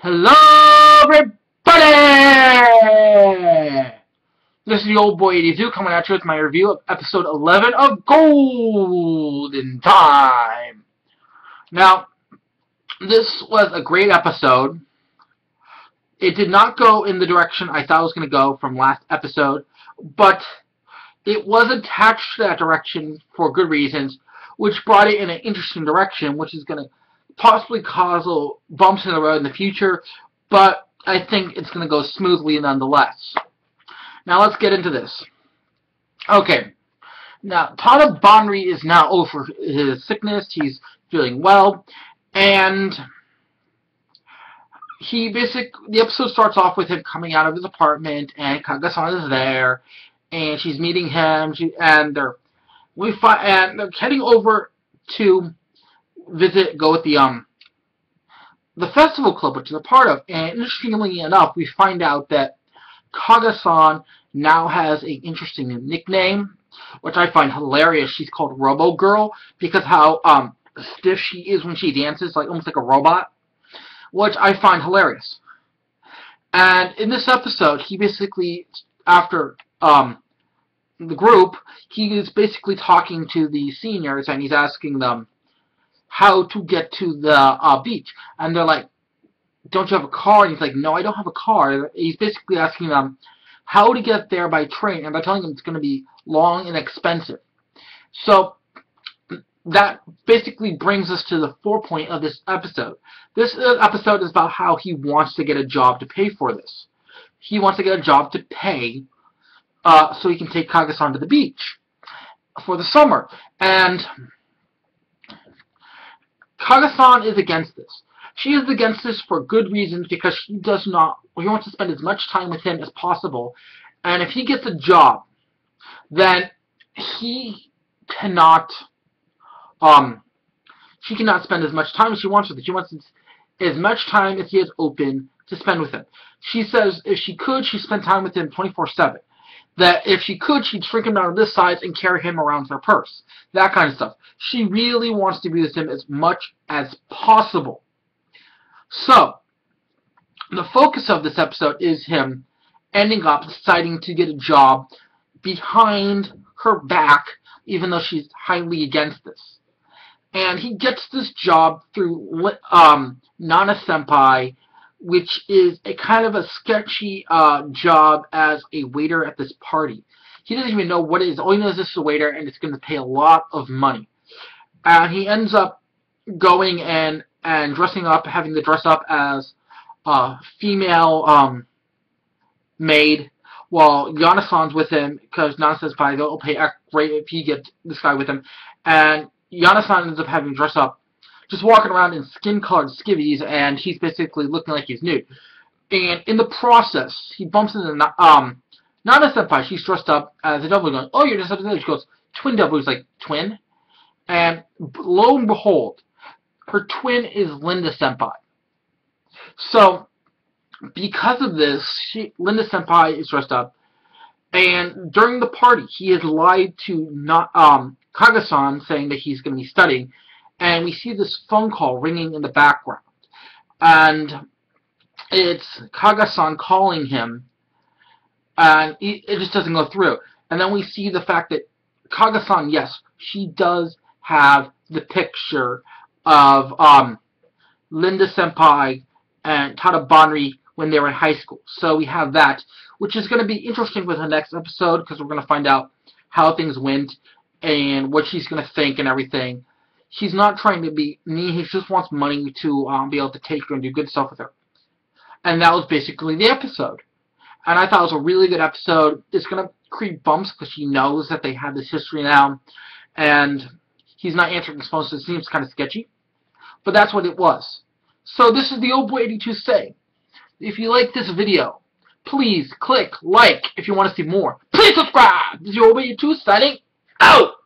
Hello, everybody! This is the old boy 82 coming at you with my review of episode 11 of Golden Time. Now, this was a great episode. It did not go in the direction I thought it was going to go from last episode, but it was attached to that direction for good reasons, which brought it in an interesting direction, which is going to possibly cause little bumps in the road in the future, but I think it's going to go smoothly nonetheless. Now let's get into this. Okay, now Tada Bonri is now over his sickness. He's feeling well, and the episode starts off with him coming out of his apartment, and Kaga-san is there, and she's meeting him, and they're heading over to go with the festival club, which is a part of. And interestingly enough, we find out that Kaga-san now has an interesting nickname, which I find hilarious. She's called Robo Girl because how stiff she is when she dances, like almost like a robot, which I find hilarious. And in this episode, he basically, after the group, he is basically talking to the seniors, and he's asking them how to get to the beach. And they're like, don't you have a car? And he's like, no, I don't have a car. He's basically asking them how to get there by train, and they're telling him it's going to be long and expensive. So that basically brings us to the forepoint of this episode. This episode is about how he wants to get a job to pay for this. He wants to get a job to pay so he can take Kaga-san to the beach for the summer. And Kaga-san is against this. She is against this for good reasons, because he wants to spend as much time with him as possible. And if he gets a job, then she cannot spend as much time as she wants with him. She wants as much time as he is open to spend with him. She says if she could, she'd spend time with him 24/7. That if she could, she'd shrink him down to this size and carry him around with her purse. That kind of stuff. She really wants to be with him as much as possible. So, the focus of this episode is him ending up deciding to get a job behind her back, even though she's highly against this. And he gets this job through Nana-senpai, which is a kind of a sketchy job as a waiter at this party. He doesn't even know what it is. All he knows is this is a waiter, and it's going to pay a lot of money. And he ends up going and dressing up, having to dress up as a female maid, while Yana-san's with him, because Nana says, they'll pay great if he gets this guy with him. And Yana-san ends up having to dress up, just walking around in skin-colored skivvies, and he's basically looking like he's nude. And in the process, he bumps into Nana-senpai. She's dressed up as a double, going, oh, you're dressed up as a double. She goes, twin double. He's like, twin? And lo and behold, her twin is Linda-senpai. So, because of this, Linda-senpai is dressed up, and during the party, he has lied to Kaga-san, saying that he's going to be studying. And we see this phone call ringing in the background. And it's Kaga-san calling him. And it just doesn't go through. And then we see the fact that Kaga-san, yes, she does have the picture of Linda-senpai and Tada Bonri when they were in high school. So we have that, which is going to be interesting with the next episode, because we're going to find out how things went and what she's going to think and everything. He's not trying to be mean. He just wants money to be able to take her and do good stuff with her. And that was basically the episode. And I thought it was a really good episode. It's going to create bumps because she knows that they have this history now. And he's not answering his phone, so it seems kind of sketchy. But that's what it was. So this is the old boy 82 saying, if you like this video, please click like if you want to see more. Please subscribe. This is your old boy 82 signing out.